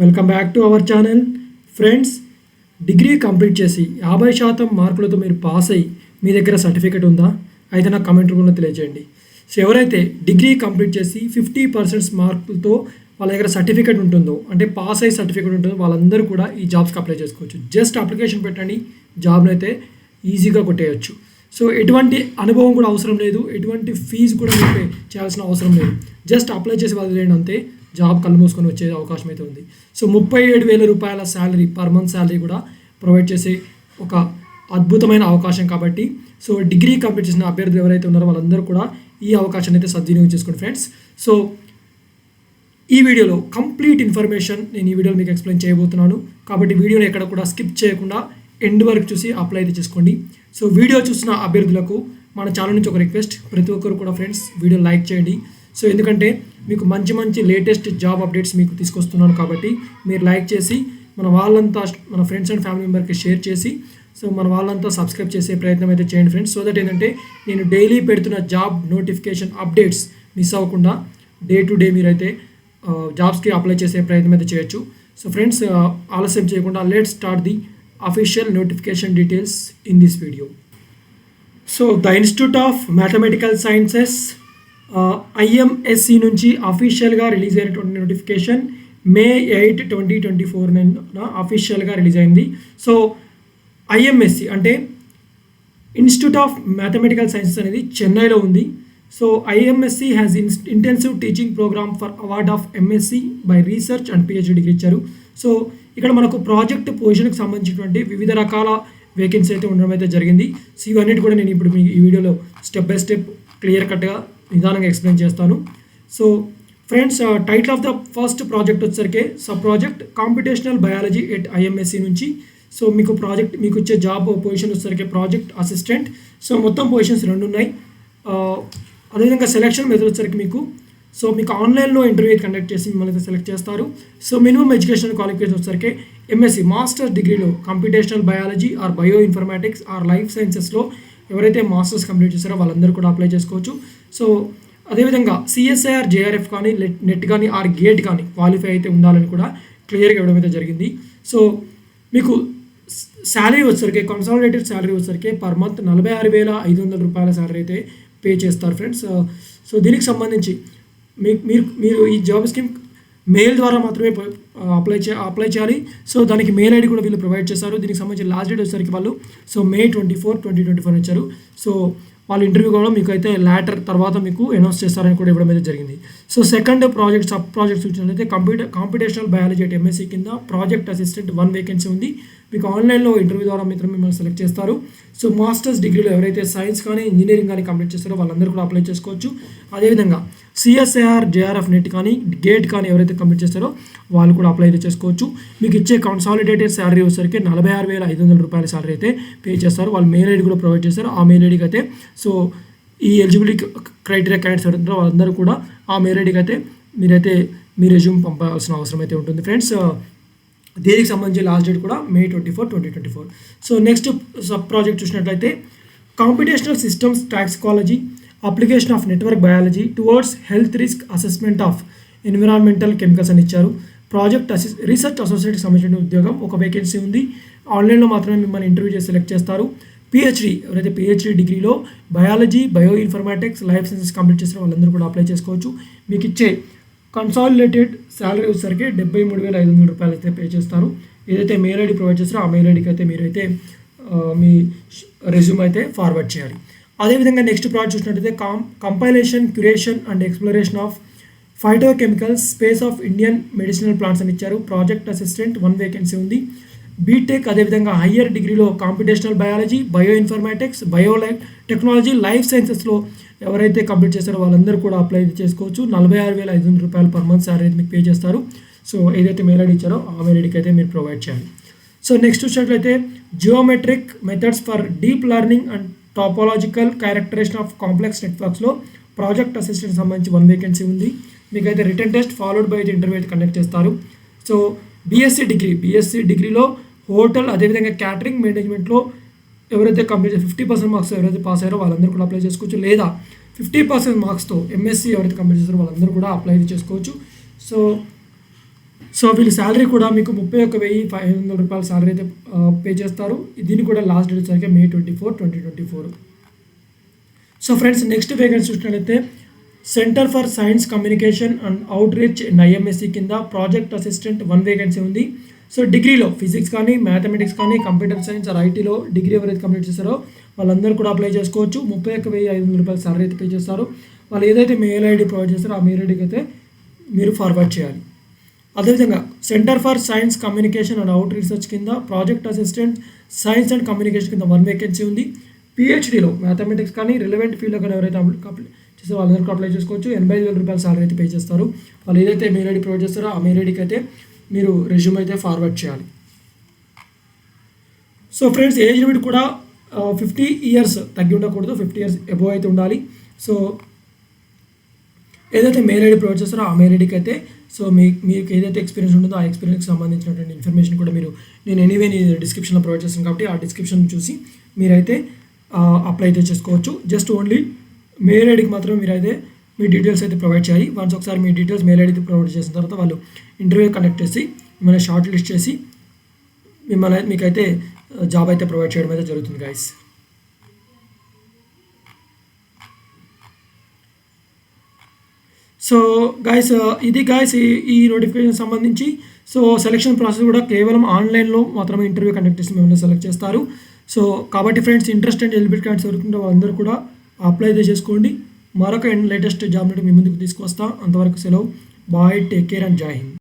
Welcome back to our channel friends. Degree complete చేసి 50% మార్కులతో మీరు పాస్ అయ్యి మీ దగ్గర సర్టిఫికేట్ ఉందా? అయితే నాకు కామెంట్ రూపంలో తెలియజేయండి. సో ఎవరైతే డిగ్రీ కంప్లీట్ చేసి 50% మార్కులతో వాళ్ళ దగ్గర సర్టిఫికేట్ ఉంటుందో, అంటే పాస్ అయ్యి సర్టిఫికేట్ ఉంటుందో, వాళ్ళందరూ కూడా ఈ జాబ్స్కి అప్లై చేసుకోవచ్చు. జస్ట్ అప్లికేషన్ పెట్టండి, జాబ్ని అయితే ఈజీగా కొట్టేయచ్చు. సో ఎటువంటి అనుభవం కూడా అవసరం లేదు, ఎటువంటి ఫీజు కూడా మీరు పే చేయాల్సిన అవసరం లేదు. జస్ట్ అప్లై చేసి వదిలేయండి అంతే, జాబ్ కళ్ళు మూసుకొని వచ్చే అవకాశం అయితే ఉంది. సో 37,000 రూపాయల శాలరీ, పర్ మంత్ శాలరీ కూడా ప్రొవైడ్ చేసే ఒక అద్భుతమైన అవకాశం కాబట్టి, సో డిగ్రీ కంప్లీట్ చేసిన అభ్యర్థులు ఎవరైతే ఉన్నారో వాళ్ళందరూ కూడా ఈ అవకాశాన్ని అయితే సద్వినియోగం చేసుకోండి ఫ్రెండ్స్. సో ఈ వీడియోలో కంప్లీట్ ఇన్ఫర్మేషన్ నేను ఈ వీడియోలో మీకు ఎక్స్ప్లెయిన్ చేయబోతున్నాను. కాబట్టి వీడియోని ఎక్కడ కూడా స్కిప్ చేయకుండా ఎండ్ వరకు చూసి అప్లై అయితే చేసుకోండి. సో వీడియో చూసిన అభ్యర్థులకు మన ఛానల్ నుంచి ఒక రిక్వెస్ట్, ప్రతి ఒక్కరు కూడా ఫ్రెండ్స్ వీడియో లైక్ చేయండి. సో ఎందుకంటే మీకు మంచి మంచి లేటెస్ట్ జాబ్ అప్డేట్స్ మీకు తీసుకొస్తున్నాను కాబట్టి మీరు లైక్ చేసి మన ఫ్రెండ్స్ అండ్ ఫ్యామిలీ మెంబర్కి షేర్ చేసి, సో మన వాళ్ళంతా సబ్స్క్రైబ్ చేసే ప్రయత్నం అయితే చేయండి ఫ్రెండ్స్. సో దట్ ఏంటంటే నేను డైలీ పెడుతున్న జాబ్ నోటిఫికేషన్ అప్డేట్స్ మిస్ అవ్వకుండా డే టు డే మీరైతే జాబ్స్కి అప్లై చేసే ప్రయత్నం అయితే చేయొచ్చు. సో ఫ్రెండ్స్ ఆలస్యం చేయకుండా let's start the official notification details in this video. So the institute of mathematical sciences IMSC నుంచి అఫీషియల్గా రిలీజ్ అయినటువంటి నోటిఫికేషన్ May 8, 2024 అఫీషియల్గా రిలీజ్ అయింది. సో IMSC అంటే ఇన్స్టిట్యూట్ ఆఫ్ మ్యాథమెటికల్ సైన్సెస్ అనేది చెన్నైలో ఉంది. So IMSC has intensive teaching programme for award of MSc by research and PhD degree ఇచ్చారు. సో ఇక్కడ మనకు ప్రాజెక్ట్ పొజిషన్కి సంబంధించినటువంటి వివిధ రకాల వేకెన్సీ అయితే ఉండడం అయితే జరిగింది. సో ఇవన్నిటి కూడా నేను ఇప్పుడు మీకు ఈ వీడియోలో స్టెప్ బై స్టెప్ క్లియర్ కట్గా నిదానంగా ఎక్స్ప్లెయిన్ చేస్తాను. So friends title of the first project వచ్చేసరికి sub project computational biology at IMSc నుంచి. సో మీకు వచ్చే జాబ్ పొజిషన్ వచ్చేసరికి ప్రాజెక్ట్ అసిస్టెంట్. సో మొత్తం పొజిషన్స్ 2 ఉన్నాయి. అదేవిధంగా సెలెక్షన్ మెథడ్ వచ్చేసరికి మీకు ఆన్లైన్లో ఇంటర్వ్యూ కండక్ట్ చేసి మిమ్మల్ని అయితే సెలెక్ట్ చేస్తారు. సో మినిమం ఎడ్యుకేషన్ క్వాలిఫికేషన్ వచ్చేసరికి MSc మాస్టర్స్ డిగ్రీలో computational biology or bioinformatics or life సైన్సెస్లో ఎవరైతే మాస్టర్స్ కంప్లీట్ చేస్తారో వాళ్ళందరూ కూడా అప్లై చేసుకోవచ్చు. సో అదేవిధంగా CSIR JRF కానీ నెట్ కానీ ఆర్ గేట్ కానీ క్వాలిఫై అయితే ఉండాలని కూడా క్లియర్గా ఇవ్వడం అయితే జరిగింది. సో మీకు శాలరీ వచ్చేసరికి కన్సాలిడేటెడ్ శాలరీ వచ్చేసరికి పర్ మంత్ 46,500 రూపాయల శాలరీ అయితే పే చేస్తారు ఫ్రెండ్స్. సో దీనికి సంబంధించి మీరు ఈ జాబ్ స్కీమ్ మెయిల్ ద్వారా మాత్రమే అప్లై చేయాలి. సో దానికి మెయిల్ ఐడి కూడా వీళ్ళు ప్రొవైడ్ చేశారు. దీనికి సంబంధించి లాస్ట్ డేట్ వచ్చేసరికి వాళ్ళు May 24, 2024 ఇచ్చారు. సో వాళ్ళు ఇంటర్వ్యూ కూడా మీకు అయితే లాటర్ తర్వాత మీకు అనౌన్స్ చేస్తారని కూడా ఇవ్వడం అయితే జరిగింది. So second project sub project చూసినట్లయితే కాంపిటేషనల్ బయాలజీ అట్ MSc కింద ప్రాజెక్ట్ అసిస్టెంట్ 1 వేకెన్సీ ఉంది. మీకు ఆన్లైన్లో ఇంటర్వ్యూ ద్వారా మిమ్మల్ని సెలెక్ట్ చేస్తారు. సో మాస్టర్స్ డిగ్రీలో ఎవరైతే సైన్స్ కానీ ఇంజనీరింగ్ కానీ కంప్లీట్ చేస్తారో వాళ్ళందరూ కూడా అప్లై చేసుకోవచ్చు. అదేవిధంగా CSIR JRF నెట్ కానీ గేట్ కానీ ఎవరైతే కంప్లీట్ చేస్తారో వాళ్ళు కూడా అప్లై అయితే చేసుకోవచ్చు. మీకు ఇచ్చే కన్సాలిడేటెడ్ శాలరీ వచ్చేసరికి 46,500 రూపాయల శాలరీ అయితే పే చేస్తారు. వాళ్ళు మెయిల్ ఐడి కూడా ప్రొవైడ్ చేస్తారు. ఆ మెయిల్ ఐడికి అయితే సో ఈ ఎలిజిబిలిటీ క్రైటీరియా క్యాండిడేట్స్ ఎవరైతే వాళ్ళందరూ కూడా ఆ మెయిల్ ఐడికి అయితే మీరైతే మీ రెజ్యూమ్ పంపాల్సిన అవసరం అయితే ఉంటుంది ఫ్రెండ్స్. దీనికి సంబంధించి లాస్ట్ డేట్ కూడా May 24, 2024. So next sub project చూసినట్లయితే computational systems toxicology application of network biology towards health risk assessment of environmental chemicals అని ఇచ్చారు. ప్రాజెక్ట్ రీసెర్చ్ అసోసియేట్కి సంబంధించిన ఉద్యోగం ఒక వేకెన్సీ ఉంది. ఆన్లైన్లో మాత్రమే మిమ్మల్ని ఇంటర్వ్యూ చేసి సెలెక్ట్ చేస్తారు. PhD ఎవరైతే PhD డిగ్రీలో biology bio informatics life sciences complete చేస్తారో వాళ్ళందరూ కూడా అప్లై చేసుకోవచ్చు. మీకు ఇచ్చే కన్సాలిడేటెడ్ శాలరీ వచ్చేసరికి 73,500 రూపాయలు అయితే పే చేస్తారు. ఏదైతే మెయిల్ ఐడి ప్రొవైడ్ చేస్తారో ఆ మెయిల్ ఐడికి అయితే మీరైతే మీ రెజ్యూమ్ అయితే ఫార్వర్డ్ చేయాలి. అదేవిధంగా నెక్స్ట్ ప్రాజెక్ట్ చూసినట్టయితే compilation curation and exploration of phytochemicals space of Indian medicinal plants అని ఇచ్చారు. ప్రాజెక్ట్ అసిస్టెంట్ 1 వేకెన్సీ ఉంది. బీటెక్ అదేవిధంగా హయ్యర్ డిగ్రీలో computational biology bioinformatics biotechnology life సైన్సెస్లో ఎవరైతే కంప్లీట్ చేస్తారో వాళ్ళందరూ కూడా అప్లై చేసుకోవచ్చు. 46,500 రూపాయలు పర్ మంత్ శాలరీ మీకు పే చేస్తారు. సో ఏదైతే మెయిల్ ఐడి ఇచ్చారో ఆ మెయిల్ ఐడికి అయితే మీరు ప్రొవైడ్ చేయాలి. సో నెక్స్ట్ చూసినట్లయితే geometric methods for deep learning and topological characterization of complex నెట్వర్క్స్లో ప్రాజెక్ట్ అసిస్టెంట్ సంబంధించి 1 వేకెన్సీ ఉంది. మీకైతే written test followed by interview అయితే కండక్ట్ చేస్తారు. సో BSc డిగ్రీలో హోటల్ అదేవిధంగా క్యాటరింగ్ మేనేజ్మెంట్లో ఎవరైతే కంప్లీట్ 50% మార్క్స్ ఎవరైతే పాస్ అయ్యారో వాళ్ళందరూ కూడా అప్లై చేసుకోవచ్చు. లేదా 50% మార్క్స్తో MSc ఎవరైతే కంప్లీట్ చేస్తారో వాళ్ళందరూ కూడా అప్లై చేసుకోవచ్చు. సో సో వీళ్ళు శాలరీ కూడా మీకు 31,500 రూపాయల శాలరీ అయితే పే చేస్తారు. దీన్ని కూడా లాస్ట్ డేట్ వచ్చేసరికి May 24, 2024. So friends next vacancy చూసినట్లయితే centre for science communication and outreach in IMSC కింద ప్రాజెక్ట్ అసిస్టెంట్ 1 వేకెన్సీ ఉంది. సో డిగ్రీలో ఫిజిక్స్ కానీ మ్యాథమెటిక్స్ కానీ కంప్యూటర్ సైన్స్ ఆర్ ఐటీలో డిగ్రీ ఎవరైతే కంప్లీట్ చేస్తారో వాళ్ళందరూ కూడా అప్లై చేసుకోవచ్చు. 31,500 రూపాయల శాలరీ అయితే పే చేస్తారు. వాళ్ళు ఏదైతే మెయిల్ ఐడి ప్రొవైడ్ చేస్తారో ఆ మెయిల్ ఐడికి అయితే మీరు ఫార్వర్డ్ చేయాలి. అదేవిధంగా centre for science communication and out research కింద project assistant science and communication కింద 1 వేకెన్సీ ఉంది. PhDలో మ్యాథమెటిక్స్ కానీ రిలవెంట్ ఫీల్డ్లో కానీ ఎవరైతే అప్లై చేస్తే వాళ్ళందరికీ అప్లై చేసుకోవచ్చు. 85,000 రూపాయల శాలరీ అయితే పే చేస్తారు. వాళ్ళు ఏదైతే మెయిల్ ఐడి ప్రొవైడ్ చేస్తారో ఆ మెయిల్ ఐడికి అయితే మీరు రెజ్యూమ్ అయితే ఫార్వర్డ్ చేయాలి. సో ఫ్రెండ్స్ ఏజ్ లిమిట్ కూడా 50 ఇయర్స్ తగ్గి ఉండకూడదు, 50 ఇయర్స్ అబోవ్ అయితే ఉండాలి. సో ఏదైతే మెయిల్ ఐడి ప్రొవైడ్ చేస్తారో ఆ మెయిల్ ఐడికి అయితే సో మీకు ఏదైతే ఎక్స్పీరియన్స్ ఉంటుందో ఆ ఎక్స్పీరియన్స్కి సంబంధించినటువంటి ఇన్ఫర్మేషన్ కూడా నేను ఎనీవే డిస్క్రిప్షన్లో ప్రొవైడ్ చేస్తాను కాబట్టి ఆ డిస్క్రిప్షన్ చూసి మీరైతే అప్లై అయితే చేసుకోవచ్చు. జస్ట్ ఓన్లీ మెయిల్ ఐడికి మాత్రం మీరైతే మీ డీటెయిల్స్ అయితే ప్రొవైడ్ చేయాలి. వన్స్ ఒకసారి మీ డీటెయిల్స్ మెయిల్ ఐడి ప్రొవైడ్ చేసిన తర్వాత వాళ్ళు ఇంటర్వ్యూ కండక్ట్ చేసి మిమ్మల్ని షార్ట్ లిస్ట్ చేసి మీకైతే జాబ్ అయితే ప్రొవైడ్ చేయడం అయితే జరుగుతుంది గైస్. సో గైస్ ఇది గైస్ ఈ నోటిఫికేషన్ సంబంధించి సో సెలక్షన్ ప్రాసెస్ కూడా కేవలం ఆన్లైన్లో మాత్రమే ఇంటర్వ్యూ కండక్ట్ చేసి మిమ్మల్ని సెలెక్ట్ చేస్తారు. సో కాబట్టి friends interest and eligibility cards ఎవరుకుంటే వాళ్ళందరూ కూడా అప్లై అయితే చేసుకోండి. మరొక లేటెస్ట్ జాబ్ నుండి మీ ముందుకు తీసుకొస్తా. అంతవరకు సెలవు. బాయ్, టేక్ కేర్ అండ్ జై హింద్.